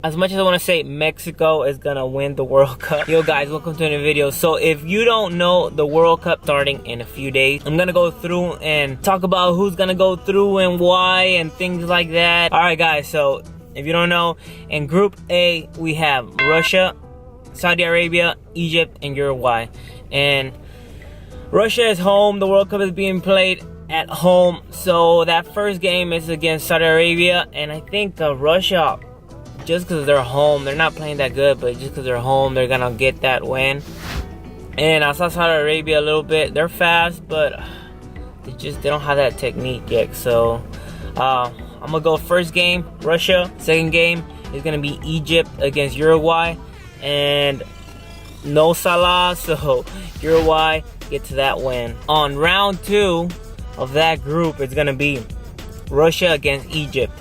as much as I want to say Mexico is gonna win the World Cup. Yo guys, welcome to the video. So if you don't know, the World Cup starting in a few days. I'm gonna go through and talk about who's gonna go through and why and things like that. Alright guys, so if you don't know, in Group A we have Russia, Saudi Arabia, Egypt, and Uruguay. And Russia is home. The World Cup is being played at home. So that first game is against Saudi Arabia, and I think Russia, just because they're home, they're not playing that good, but just because they're home, they're gonna get that win. And I saw Saudi Arabia a little bit. They're fast, but they don't have that technique yet. So I'm gonna go first game Russia. Second game is gonna be Egypt against Uruguay, and no Salah, so Uruguay get to that win. On round 2 of that group, it's gonna be Russia against Egypt,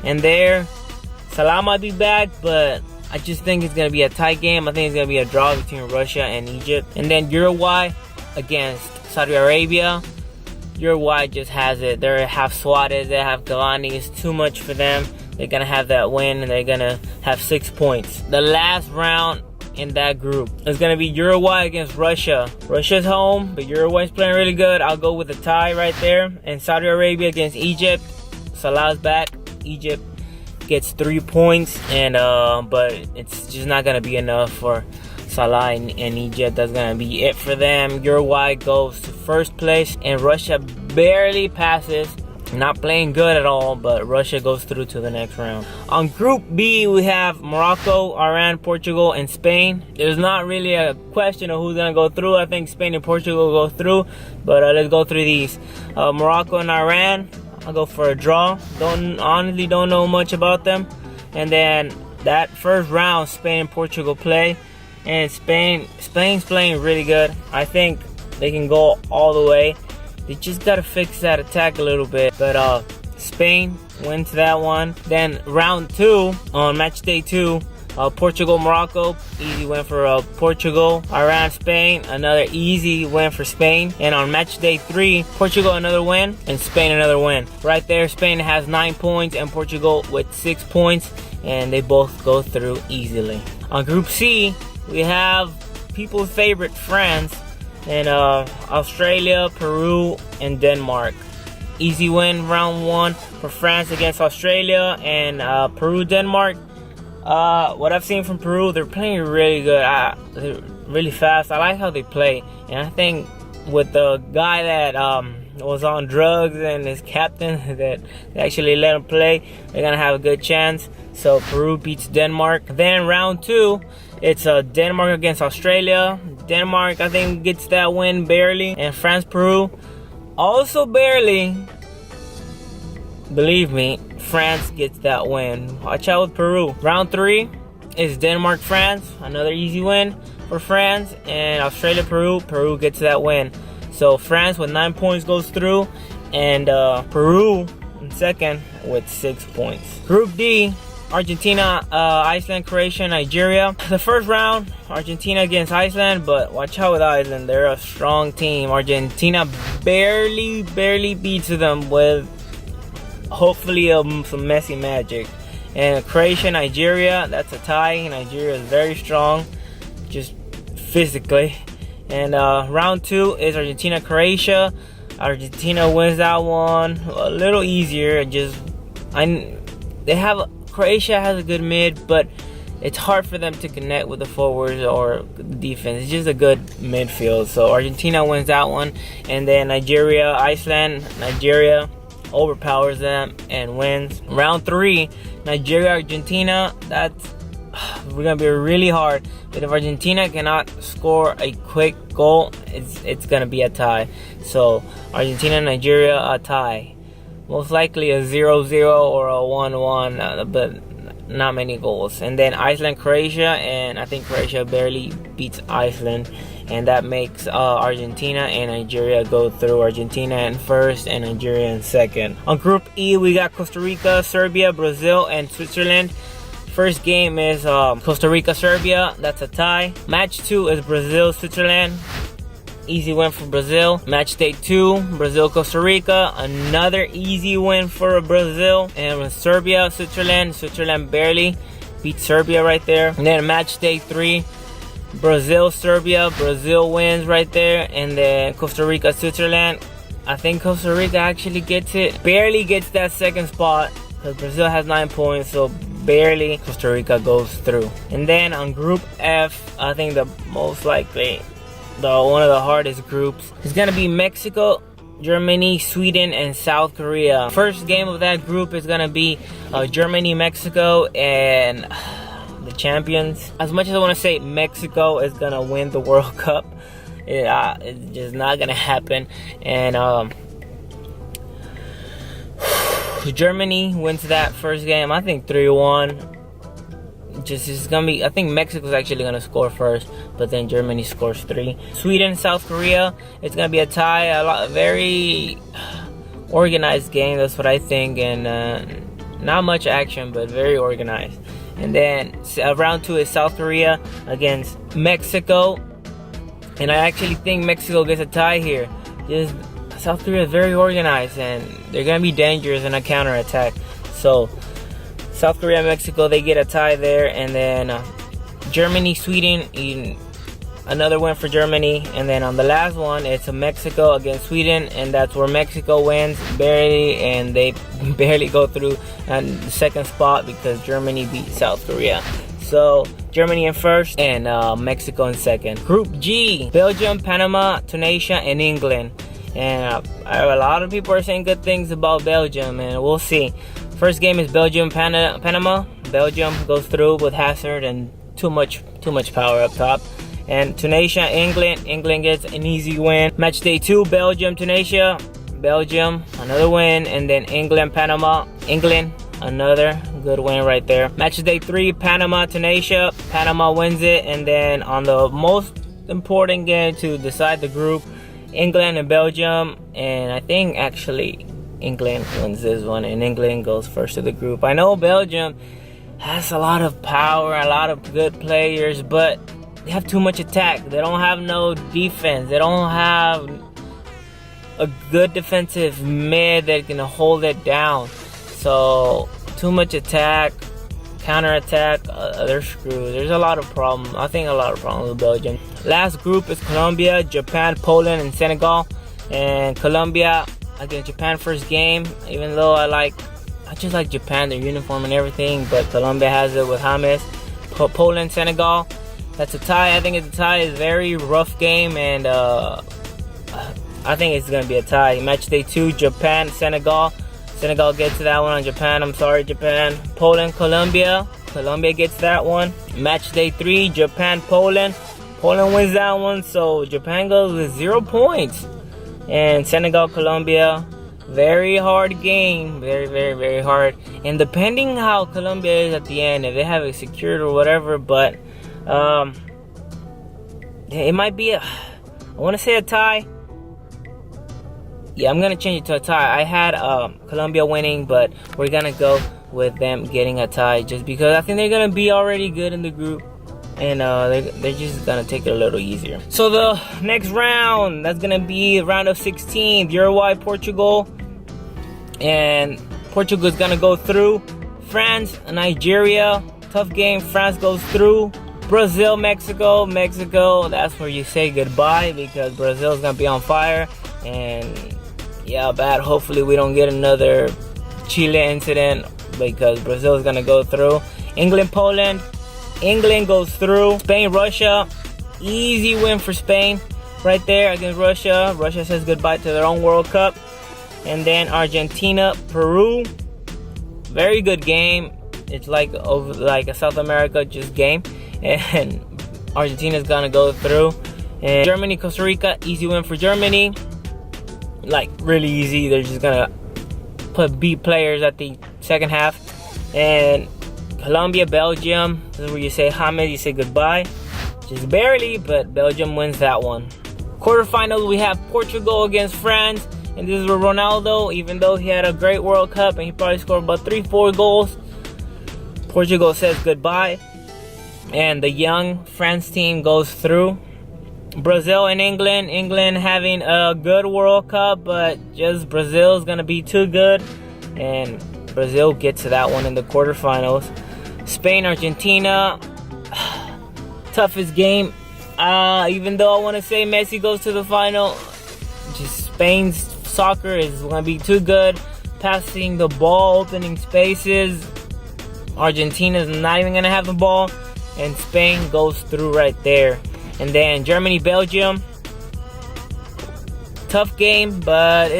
and there Salah might be back, but I just think it's going to be a tight game. I think it's going to be a draw between Russia and Egypt. And then Uruguay against Saudi Arabia. Uruguay just has it. They have Suarez, they have Cavani. It's too much for them. They're going to have that win, and they're going to have 6 points. The last round in that group is going to be Uruguay against Russia. Russia's home, but Uruguay's playing really good. I'll go with a tie right there. And Saudi Arabia against Egypt. Salah's back. Egypt gets 3 points, and but it's just not gonna be enough for Salah and Egypt. That's gonna be it for them. Uruguay goes to first place, and Russia barely passes. Not playing good at all, but Russia goes through to the next round. On Group B, we have Morocco, Iran, Portugal, and Spain. There's not really a question of who's gonna go through. I think Spain and Portugal go through, but let's go through these. Morocco and Iran, I'll go for a draw. Honestly don't know much about them. And then that first round, Spain and Portugal play, and Spain's playing really good. I think they can go all the way. They just gotta fix that attack a little bit. But Spain wins that one. Then round 2 on match day 2. Portugal, Morocco, easy win for Portugal. Iran, Spain, another easy win for Spain. And on match day 3, Portugal another win, and Spain another win. Right there, Spain has 9 points and Portugal with 6 points, and they both go through easily. On Group C, we have people's favorite, France, and Australia, Peru, and Denmark. Easy win round 1 for France against Australia, and Peru, Denmark. What I've seen from Peru, they're playing really good. They're really fast. I like how they play, and I think with the guy that was on drugs and his captain that they actually let him play, they're gonna have a good chance. So Peru beats Denmark. Then round 2, it's Denmark against Australia. Denmark, I think, gets that win barely, and France, Peru, also barely. Believe me, France gets that win. Watch out with Peru. Round 3 is Denmark, France. Another easy win for France. And Australia, Peru. Peru gets that win. So France with 9 points goes through. And Peru in second with 6 points. Group D, Argentina, Iceland, Croatia, Nigeria. The first round, Argentina against Iceland. But watch out with Iceland. They're a strong team. Argentina barely beats them with hopefully some messy magic. And Croatia, Nigeria, that's a tie. Nigeria is very strong, just physically. And round 2 is Argentina, Croatia. Argentina wins that one a little easier. Croatia has a good mid, but it's hard for them to connect with the forwards or defense. It's just a good midfield. So Argentina wins that one. And then Nigeria, Iceland. Nigeria overpowers them and wins. Round 3, Nigeria, Argentina. That's gonna be really hard. But if Argentina cannot score a quick goal, it's gonna be a tie. So Argentina, Nigeria, a tie. Most likely a 0-0 or a 1-1, but not many goals. And then Iceland, Croatia, and I think Croatia barely beats Iceland, and that makes Argentina and Nigeria go through. Argentina in first and Nigeria in second. On Group E, we got Costa Rica, Serbia, Brazil, and Switzerland. First game is Costa Rica, Serbia. That's a tie. Match 2 is Brazil, Switzerland. Easy win for Brazil. Match day 2, Brazil, Costa Rica. Another easy win for Brazil. And with Serbia, Switzerland barely. beat Serbia right there. And then match day 3, Brazil, Serbia. Brazil wins right there. And then Costa Rica, Switzerland. I think Costa Rica actually gets it. Barely gets that second spot because Brazil has 9 points, so barely Costa Rica goes through. And then on Group F, I think the most likely, one of the hardest groups is gonna be Mexico, Germany, Sweden, and South Korea. First game of that group is gonna be Germany, Mexico, and the champions. As much as I want to say Mexico is gonna win the World Cup, it's just not gonna happen. And Germany wins that first game, I think 3-1. Just it's gonna be, I think Mexico's actually gonna score first, but then Germany scores 3. Sweden, South Korea, it's gonna be a tie. A very organized game, that's what I think, and not much action, but very organized. And then round 2 is South Korea against Mexico, and I actually think Mexico gets a tie here. Just South Korea is very organized, and they're gonna be dangerous in a counterattack. So South Korea and Mexico, they get a tie there. And then Germany, Sweden, another win for Germany. And then on the last one, it's Mexico against Sweden, and that's where Mexico wins barely, and they barely go through the second spot because Germany beat South Korea. So Germany in first and Mexico in second. Group G, Belgium, Panama, Tunisia, and England. And a lot of people are saying good things about Belgium, and we'll see. First game is Belgium, Panama. Belgium goes through with Hazard and too much power up top. And Tunisia, England. England gets an easy win. Match day 2, Belgium, Tunisia. Belgium, another win. And then England, Panama. England, another good win right there. Match day 3, Panama, Tunisia. Panama wins it. And then on the most important game to decide the group, England and Belgium. And I think actually England wins this one, and England goes first to the group. I know Belgium has a lot of power, a lot of good players, but they have too much attack. They don't have no defense. They don't have a good defensive mid that can hold it down. So too much attack, counter-attack, they're screwed. There's a lot of problems. I think a lot of problems with Belgium. Last group is Colombia, Japan, Poland, and Senegal. And Colombia against Japan first game, even though I just like Japan, their uniform and everything, but Colombia has it with James. Poland, Senegal, that's a tie. I think it's a tie. It's a very rough game, and I think it's gonna be a tie. Match day 2, Japan, Senegal. Senegal gets that one on Japan. I'm sorry, Japan. Poland, Colombia. Colombia gets that one. Match day 3, Japan, Poland. Poland wins that one, so Japan goes with 0 points. And Senegal, Colombia, very hard game, very hard. And depending how Colombia is at the end, if they have it secured or whatever, but it might be I want to say a tie. Yeah, I'm gonna change it to a tie. I had Colombia winning, but we're gonna go with them getting a tie just because I think they're gonna be already good in the group. And they're just gonna take it a little easier. So the next round, that's gonna be round of 16, Uruguay, Portugal, and Portugal is gonna go through. France, Nigeria, tough game. France goes through. Brazil, Mexico. Mexico, that's where you say goodbye because Brazil is gonna be on fire. And yeah, bad. Hopefully we don't get another Chile incident because Brazil is gonna go through. England, Poland. England goes through. Spain, Russia, easy win for Spain right there against Russia. Russia says goodbye to their own World Cup. And then Argentina, Peru, very good game. It's like a South America just game, and Argentina's gonna go through. And Germany, Costa Rica, easy win for Germany, like really easy. They're just gonna put B players at the second half. And Colombia, Belgium, this is where you say James, you say goodbye. Just barely, but Belgium wins that one. Quarterfinals, we have Portugal against France. And this is where Ronaldo, even though he had a great World Cup and he probably scored about 3-4 goals, Portugal says goodbye. And the young France team goes through. Brazil and England. England having a good World Cup, but just Brazil is going to be too good. And Brazil gets to that one in the quarterfinals. Spain, Argentina. Toughest game. Even though I want to say Messi goes to the final, just Spain's soccer is going to be too good. Passing the ball, opening spaces. Argentina's not even going to have the ball. And Spain goes through right there. And then Germany, Belgium. Tough game, but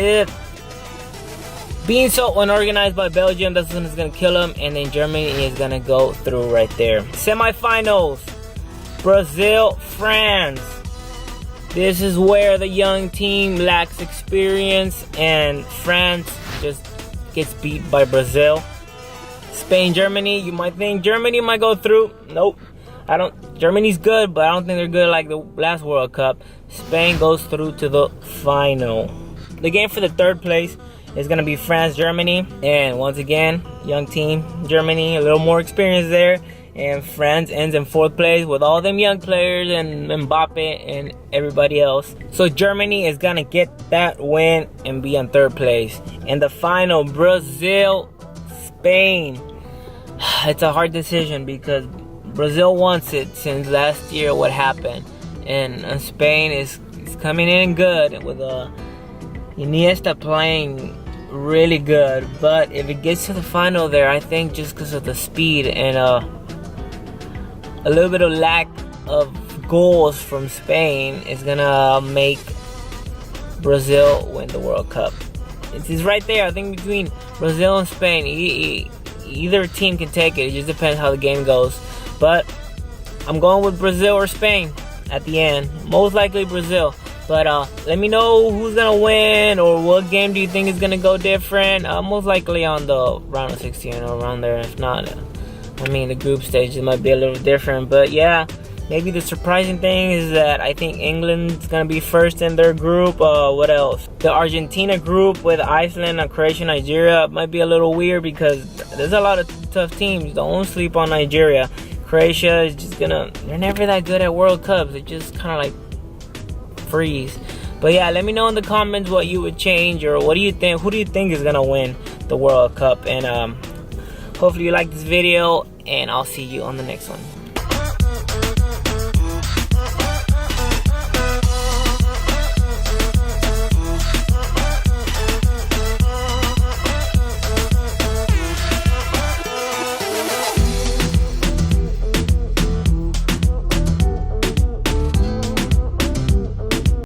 being so unorganized by Belgium, that's when it's going to kill them. And then Germany is going to go through right there. Semifinals. Brazil, France. This is where the young team lacks experience and France just gets beat by Brazil. Spain, Germany. You might think Germany might go through. Nope. Germany's good, but I don't think they're good like the last World Cup. Spain goes through to the final. The game for the third place is going to be France, Germany. And once again, young team, Germany, a little more experience there. And France ends in fourth place with all them young players and Mbappe and everybody else. So Germany is going to get that win and be on third place. And the final, Brazil, Spain. It's a hard decision because Brazil wants it since last year what happened. And Spain is coming in good with Iniesta playing really good. But if it gets to the final there, I think just because of the speed and a little bit of lack of goals from Spain is gonna make Brazil win the World Cup. It's right there, I think, between Brazil and Spain. Either team can take it. It just depends how the game goes. But I'm going with Brazil or Spain at the end. Most likely Brazil. But let me know who's gonna win or what game do you think is gonna go different. Most likely on the round of 16 or around there. If not, I mean, the group stages might be a little different. But yeah, maybe the surprising thing is that I think England's going to be first in their group. What else? The Argentina group with Iceland, Croatia, Nigeria might be a little weird because there's a lot of tough teams. Don't sleep on Nigeria. Croatia is just they're never that good at World Cups. They just kind of like freeze. But yeah, let me know in the comments what you would change or what do you think? Who do you think is going to win the World Cup? And hopefully you like this video, and I'll see you on the next one.